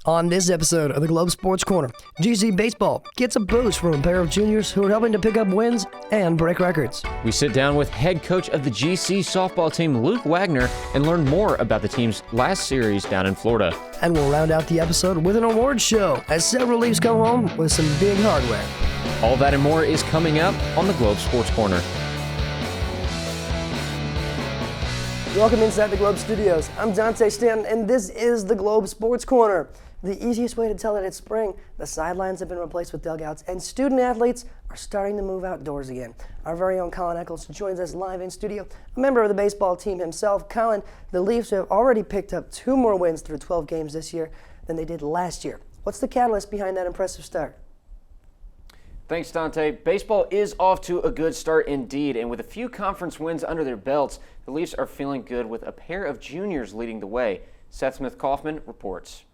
On this episode of the Globe Sports Corner, GC Baseball gets a boost from a pair of juniors who are helping to pick up wins and break records. We sit down with head coach of the GC softball team, Luke Wagner, and learn more about the team's last series down in Florida. And we'll round out the episode with an awards show as several Leafs come home with some big hardware. All that and more is coming up on the Globe Sports Corner. Welcome inside the Globe Studios. I'm Dante Stanton, and this is the Globe Sports Corner. The easiest way to tell that it's spring, the sidelines have been replaced with dugouts, and student athletes are starting to move outdoors again. Our very own Collin Echols joins us live in studio, a member of the baseball team himself. Collin, the Leafs have already picked up 2 more wins through 12 games this year than they did last year. What's the catalyst behind that impressive start? Thanks, Dante. Baseball is off to a good start indeed, and with a few conference wins under their belts, the Leafs are feeling good with a pair of juniors leading the way. Seth Smith-Kaufman reports.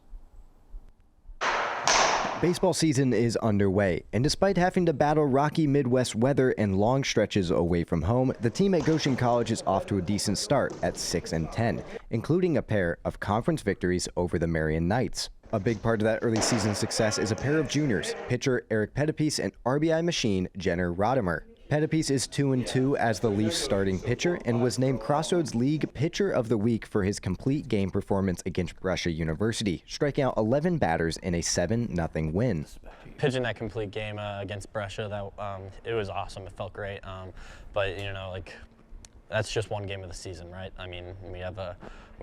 Baseball season is underway, and despite having to battle rocky Midwest weather and long stretches away from home, the team at Goshen College is off to a decent start at 6-10, including a pair of conference victories over the Marion Knights. A big part of that early season success is a pair of juniors, pitcher Eric Pettipies and RBI machine Jenner Rodimer. Pettipies is 2-2 as the Leafs starting pitcher and was named Crossroads League Pitcher of the Week for his complete game performance against Brescia University, striking out 11 batters in a 7-0 win. Pitching that complete game against Brescia, it was awesome. It felt great. But that's just one game of the season, right? I mean, we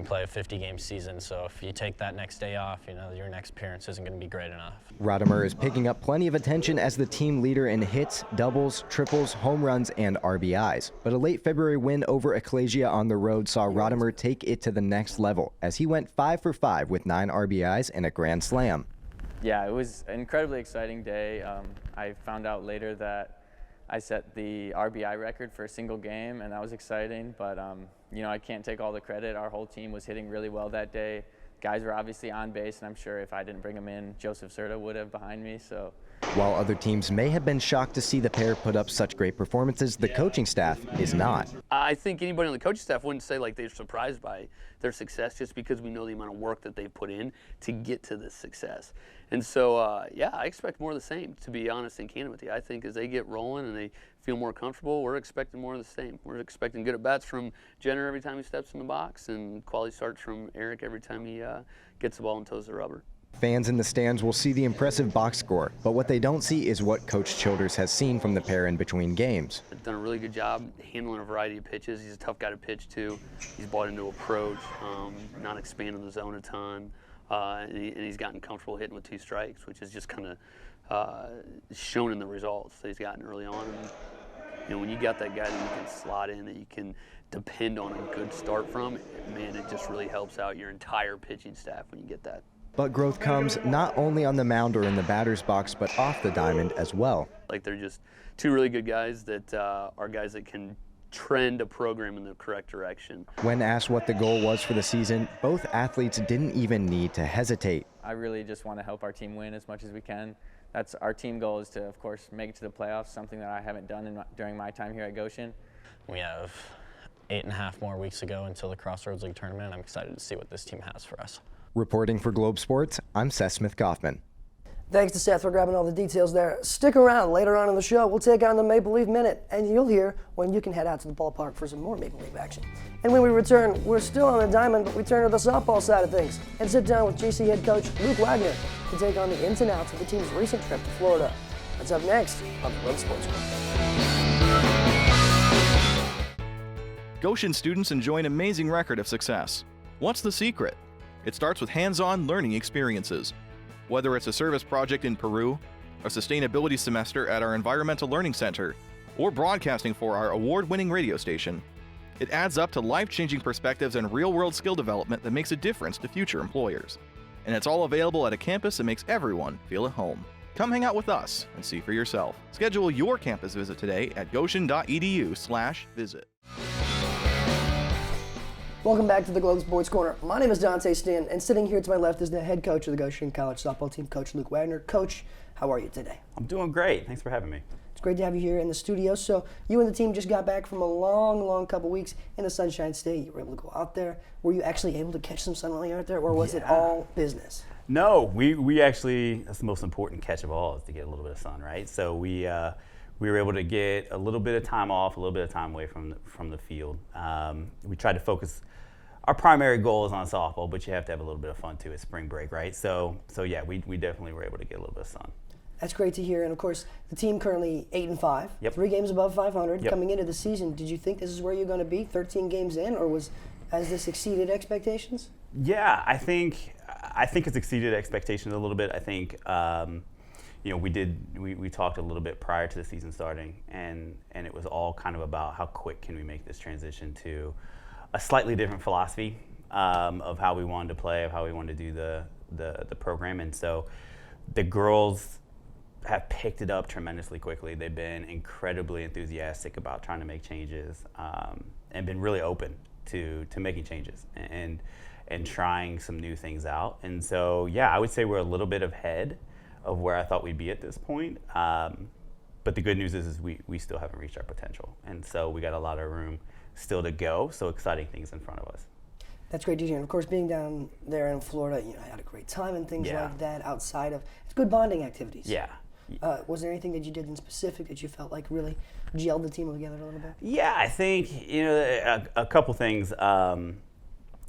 play a 50-game season, so if you take that next day off, your next appearance isn't going to be great enough. Rodimer is picking up plenty of attention as the team leader in hits, doubles, triples, home runs, and RBIs. But a late February win over Ecclesia on the road saw Rodimer take it to the next level as he went 5 for 5 with 9 RBIs and a grand slam. Yeah, it was an incredibly exciting day. I found out later that I set the RBI record for a single game, and that was exciting, but I can't take all the credit. Our whole team was hitting really well that day. Guys were obviously on base, and I'm sure if I didn't bring them in, Joseph Serta would have behind me. So, while other teams may have been shocked to see the pair put up such great performances, the coaching staff is not. I think anybody on the coaching staff wouldn't say like they're surprised by their success just because we know the amount of work that they've put in to get to this success. And so, I expect more of the same, to be honest and candid with you. I think as they get rolling and they feel more comfortable, we're expecting more of the same. We're expecting good at-bats from Jenner every time he steps in the box and quality starts from Eric every time he gets the ball and toes the rubber. Fans in the stands will see the impressive box score, but what they don't see is what Coach Childers has seen from the pair in between games. He's done a really good job handling a variety of pitches. He's a tough guy to pitch to. He's bought into approach, not expanding the zone a ton. And he's gotten comfortable hitting with 2 strikes, which is just kind of shown in the results that he's gotten early on. And, when you got that guy that you can slot in, that you can depend on a good start from, man, it just really helps out your entire pitching staff when you get that. But growth comes not only on the mound or in the batter's box, but off the diamond as well. Like, they're just 2 really good guys that are guys that can trend a program in the correct direction. When asked what the goal was for the season, both athletes didn't even need to hesitate. I really just want to help our team win as much as we can. That's our team goal, is to, of course, make it to the playoffs, something that I haven't done during my time here at Goshen. We have 8.5 more weeks to go until the Crossroads League tournament, and I'm excited to see what this team has for us. Reporting for Globe Sports, I'm Seth Smith-Kaufman. Thanks to Seth for grabbing all the details there. Stick around. Later on in the show, we'll take on the Maple Leaf Minute, and you'll hear when you can head out to the ballpark for some more Maple Leaf action. And when we return, we're still on the diamond, but we turn to the softball side of things and sit down with GC head coach Luke Wagner to take on the ins and outs of the team's recent trip to Florida. That's up next on the Globe Sports Corner. Goshen students enjoy an amazing record of success. What's the secret? It starts with hands-on learning experiences. Whether it's a service project in Peru, a sustainability semester at our Environmental Learning Center, or broadcasting for our award-winning radio station, it adds up to life-changing perspectives and real-world skill development that makes a difference to future employers. And it's all available at a campus that makes everyone feel at home. Come hang out with us and see for yourself. Schedule your campus visit today at goshen.edu/visit. Welcome back to the Globe Sports Corner. My name is Dante Stanton, and sitting here to my left is the head coach of the Goshen College softball team, Coach Luke Wagner. Coach, how are you today? I'm doing great. Thanks for having me. It's great to have you here in the studio. So you and the team just got back from a long couple weeks in the Sunshine State. You were able to go out there. Were you actually able to catch some sun while you were out there, or was it all business? No, we actually, that's the most important catch of all, is to get a little bit of sun, right? So we were able to get a little bit of time off, a little bit of time away from the field. We tried to focus. Our primary goal is on softball, but you have to have a little bit of fun too. It's spring break, right? So yeah, we definitely were able to get a little bit of sun. That's great to hear. And of course, the team currently 8-5, Yep. 3 games above 500 Yep. coming into the season. Did you think this is where you're going to be 13 games in, or has this exceeded expectations? Yeah, I think it's exceeded expectations a little bit. I think we talked a little bit prior to the season starting, and it was all kind of about how quick can we make this transition to a slightly different philosophy of how we wanted to play, of how we wanted to do the program. And so the girls have picked it up tremendously quickly. They've been incredibly enthusiastic about trying to make changes, and been really open to making changes and trying some new things out. And so yeah, I would say we're a little bit ahead of where I thought we'd be at this point. But the good news is we still haven't reached our potential. And so we got a lot of room still to go, so exciting things in front of us. That's great to hear. And of course, being down there in Florida, I had a great time and things like that outside of, it's good bonding activities. Yeah. Was there anything that you did in specific that you felt like really gelled the team together a little bit? Yeah, I think, a couple things.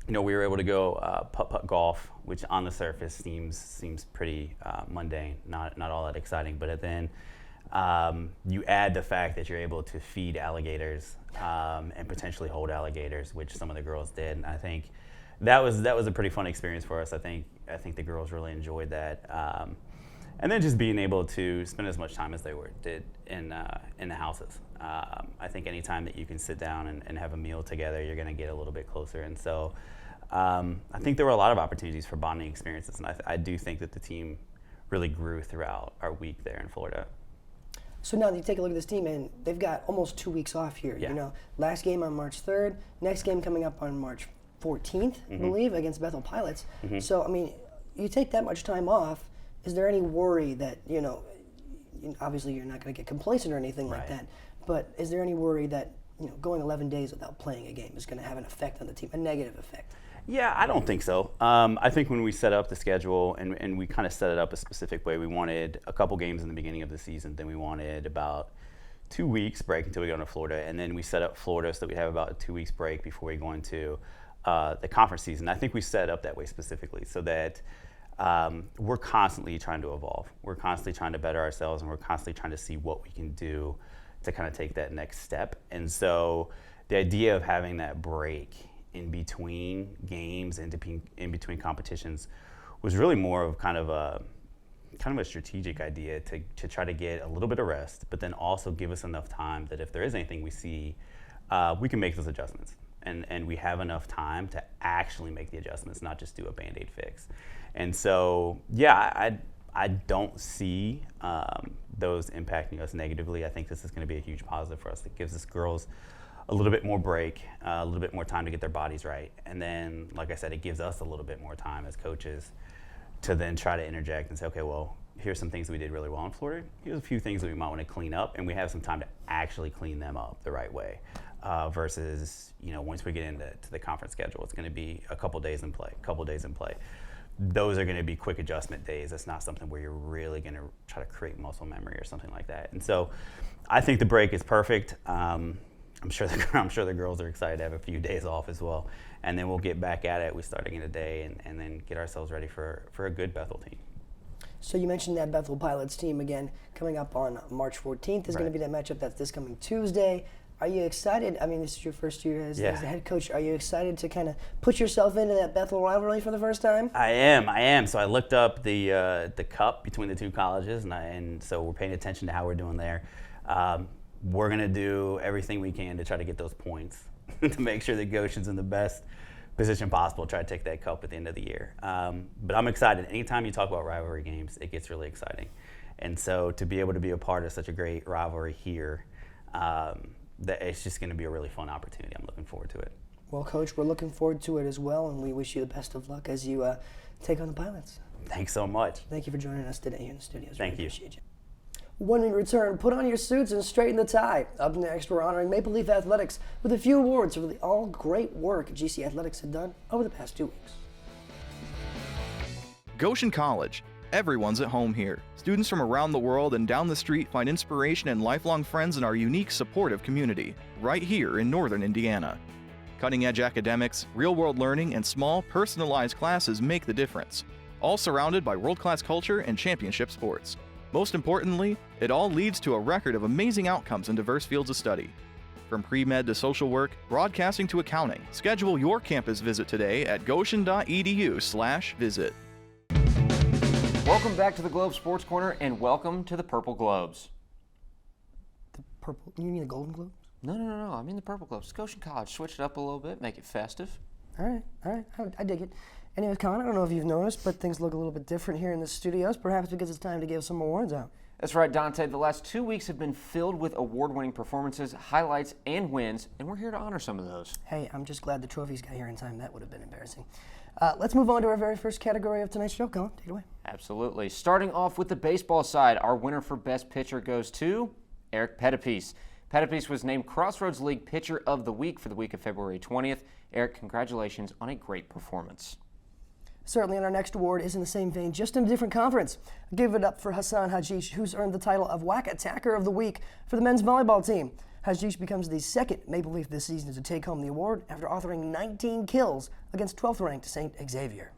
We were able to go putt golf, which on the surface seems pretty mundane, not all that exciting. But then you add the fact that you're able to feed alligators and potentially hold alligators, which some of the girls did. And I think that was a pretty fun experience for us. I think the girls really enjoyed that. And then just being able to spend as much time as they did in the houses. I think any time that you can sit down and have a meal together, you're going to get a little bit closer. And so I think there were a lot of opportunities for bonding experiences. And I do think that the team really grew throughout our week there in Florida. So now that you take a look at this team, and they've got almost 2 weeks off here. Yeah. Last game on March 3rd, next game coming up on March 14th, I believe, against Bethel Pilots. So, I mean, you take that much time off, is there any worry that, obviously you're not going to get complacent or anything like that, but is there any worry that, going 11 days without playing a game is going to have an effect on the team, a negative effect? Yeah, I don't think so. I think when we set up the schedule and we kind of set it up a specific way, we wanted a couple games in the beginning of the season, then we wanted about 2 weeks break until we go into Florida, and then we set up Florida so that we have about a 2 weeks break before we go into the conference season. I think we set it up that way specifically so that we're constantly trying to evolve. We're constantly trying to better ourselves, and we're constantly trying to see what we can do to kind of take that next step. And so the idea of having that break in between games and in between competitions was really more of kind of a strategic idea to try to get a little bit of rest, but then also give us enough time that if there is anything we see, we can make those adjustments. And we have enough time to actually make the adjustments, not just do a Band-Aid fix. And so, yeah, I don't see those impacting us negatively. I think this is going to be a huge positive for us. It gives us girls a little bit more break, a little bit more time to get their bodies right. And then, like I said, it gives us a little bit more time as coaches to then try to interject and say, okay, well, here's some things that we did really well in Florida. Here's a few things that we might want to clean up, and we have some time to actually clean them up the right way. Versus, once we get into the conference schedule, it's going to be a couple days in play. Those are going to be quick adjustment days. It's not something where you're really going to try to create muscle memory or something like that. And so, I think the break is perfect. I'm sure the girls are excited to have a few days off as well. And then we'll get back at it. We start again today and then get ourselves ready for a good Bethel team. So you mentioned that Bethel Pilots team again coming up on March 14th is going to be that matchup. That's this coming Tuesday. Are you excited? I mean, this is your first year as the head coach. Are you excited to kind of put yourself into that Bethel rivalry for the first time? I am. So I looked up the cup between the two colleges, and so we're paying attention to how we're doing there. We're going to do everything we can to try to get those points to make sure that Goshen's in the best position possible, try to take that cup at the end of the year. But I'm excited. Anytime you talk about rivalry games, it gets really exciting. And so to be able to be a part of such a great rivalry here, that it's just going to be a really fun opportunity. I'm looking forward to it. Well, Coach, we're looking forward to it as well, and we wish you the best of luck as you take on the Pilots. Thanks so much. Thank you for joining us today here in the studios. Thank you. Appreciate you. When we return, put on your suits and straighten the tie. Up next, we're honoring Maple Leaf Athletics with a few awards for the all great work GC Athletics had done over the past 2 weeks. Goshen College. Everyone's at home here. Students from around the world and down the street find inspiration and lifelong friends in our unique, supportive community, right here in northern Indiana. Cutting-edge academics, real-world learning, and small, personalized classes make the difference, all surrounded by world-class culture and championship sports. Most importantly, it all leads to a record of amazing outcomes in diverse fields of study. From pre-med to social work, broadcasting to accounting, schedule your campus visit today at goshen.edu/visit. Welcome back to the Globe Sports Corner, and welcome to the Purple Globes. The purple, you mean the Golden Globes? No. I mean the Purple Globes. It's Goshen College. Switch it up a little bit, make it festive. All right, I dig it. Anyways, Collin, I don't know if you've noticed, but things look a little bit different here in the studios, perhaps because it's time to give some awards out. That's right, Dante. The last 2 weeks have been filled with award-winning performances, highlights, and wins, and we're here to honor some of those. Hey, I'm just glad the trophies got here in time. That would have been embarrassing. Let's move on to our very first category of tonight's show. Collin, take it away. Absolutely. Starting off with the baseball side, our winner for Best Pitcher goes to Eric Pettipies. Pettipies was named Crossroads League Pitcher of the Week for the week of February 20th. Eric, congratulations on a great performance. Certainly, and our next award is in the same vein, just in a different conference. Give it up for Hassan Hajish, who's earned the title of WAC Attacker of the Week for the men's volleyball team. Hajish becomes the second Maple Leaf this season to take home the award after authoring 19 kills against 12th-ranked St. Xavier.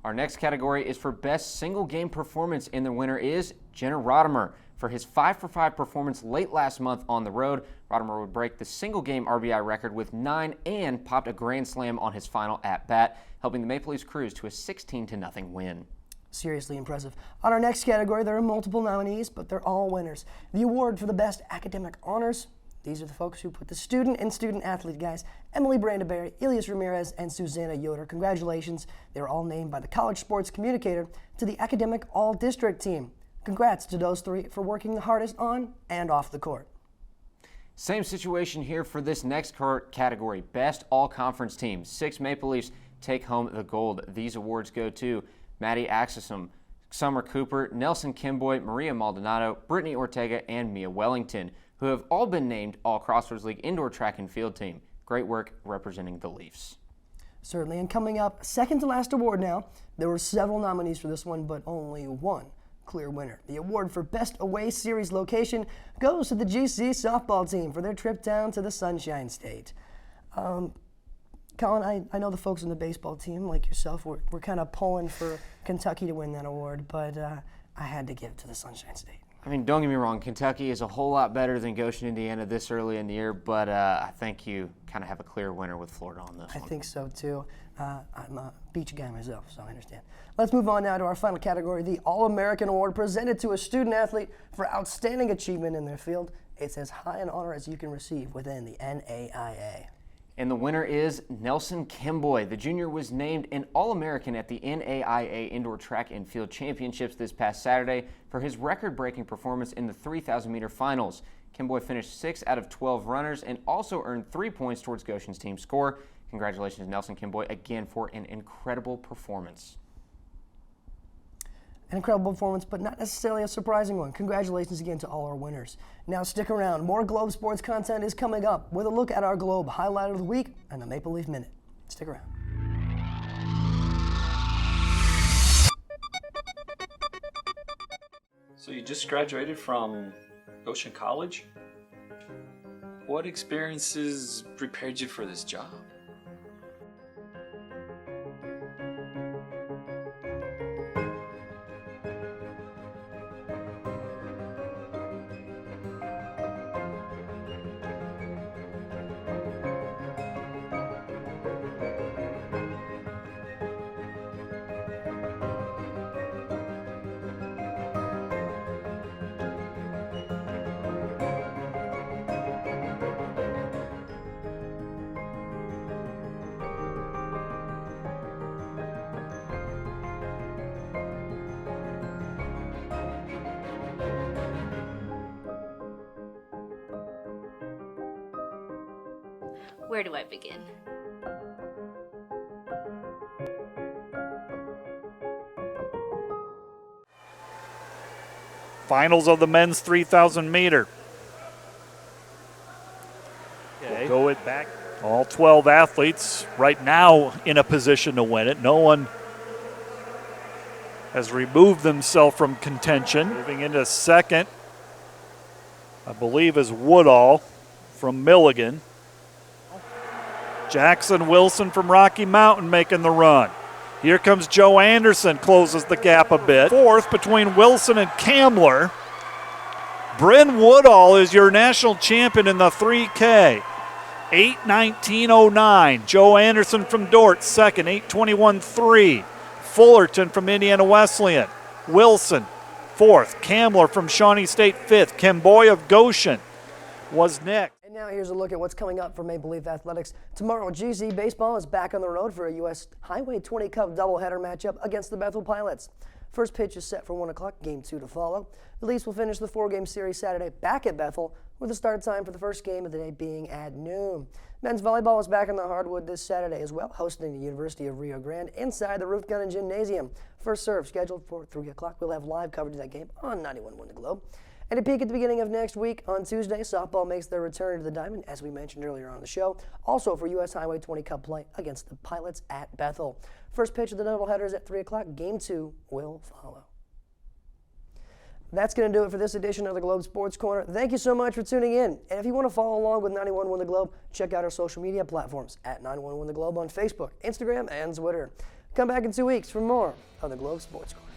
Our next category is for Best Single Game Performance, and the winner is Jenner Rodimer. For his 5-for-5 performance late last month on the road, Rodimer would break the single-game RBI record with 9 and popped a grand slam on his final at-bat, helping the Maple Leafs cruise to a 16-0 win. Seriously impressive. On our next category, there are multiple nominees, but they're all winners. The award for the Best Academic Honors, these are the folks who put the student and student-athlete guys, Emily Brandeberry, Elias Ramirez, and Susanna Yoder. Congratulations. They were all named by the College Sports Communicator to the Academic All-District team. Congrats to those three for working the hardest on and off the court. Same situation here for this next category, Best All-Conference Team. 6 Maple Leafs take home the gold. These awards go to Maddie Axelson, Summer Cooper, Nelson Kemboi, Maria Maldonado, Brittany Ortega, and Mia Wellington, who have all been named All-Crossroads League Indoor Track and Field Team. Great work representing the Leafs. Certainly, and coming up, second to last award now. There were several nominees for this one, but only one clear winner. The award for Best Away Series Location goes to the GC softball team for their trip down to the Sunshine State. Collin, I know the folks on the baseball team, like yourself, we're kind of pulling for Kentucky to win that award, but I had to give it to the Sunshine State. I mean, don't get me wrong, Kentucky is a whole lot better than Goshen, Indiana this early in the year, but I think you kind of have a clear winner with Florida on this one. I think so, too. I'm a beach guy myself, so I understand. Let's move on now to our final category, the All-American Award presented to a student-athlete for outstanding achievement in their field. It's as high an honor as you can receive within the NAIA. And the winner is Nelson Kemboi. The junior was named an All-American at the NAIA Indoor Track and Field Championships this past Saturday for his record-breaking performance in the 3,000-meter finals. Kemboi finished 6 out of 12 runners and also earned 3 points towards Goshen's team score. Congratulations, Nelson Kemboi, again for an incredible performance. An incredible performance, but not necessarily a surprising one. Congratulations again to all our winners. Now stick around. More Globe sports content is coming up with a look at our Globe highlight of the week and the Maple Leaf Minute. Stick around. So you just graduated from Goshen College? What experiences prepared you for this job? Where do I begin? Finals of the men's 3,000 meter. We'll go it back. All 12 athletes right now in a position to win it. No one has removed themselves from contention. Moving into second, I believe, is Woodall from Milligan. Jackson Wilson from Rocky Mountain making the run. Here comes Joe Anderson, closes the gap a bit. Fourth between Wilson and Kamler. Bryn Woodall is your national champion in the 3K. 8:19.09. Joe Anderson from Dort, second, 8:21.3. Fullerton from Indiana Wesleyan. Wilson, fourth. Kamler from Shawnee State, fifth. Kemboi of Goshen was next. And now here's a look at what's coming up for Maple Leaf Athletics. Tomorrow, GC Baseball is back on the road for a U.S. Highway 20 Cup doubleheader matchup against the Bethel Pilots. First pitch is set for 1 o'clock, game 2 to follow. The Leafs will finish the 4-game series Saturday back at Bethel, with the start time for the first game of the day being at noon. Men's volleyball is back on the hardwood this Saturday as well, hosting the University of Rio Grande inside the Roof Gun and Gymnasium. First serve scheduled for 3 o'clock. We'll have live coverage of that game on 91.1 The Globe. And a peek at the beginning of next week on Tuesday, softball makes their return to the Diamond, as we mentioned earlier on the show. Also for U.S. Highway 20 Cup play against the Pilots at Bethel. First pitch of the doubleheader is at 3 o'clock. Game 2 will follow. That's going to do it for this edition of the Globe Sports Corner. Thank you so much for tuning in. And if you want to follow along with 91.1 The Globe, check out our social media platforms at 91.1 The Globe on Facebook, Instagram, and Twitter. Come back in 2 weeks for more of the Globe Sports Corner.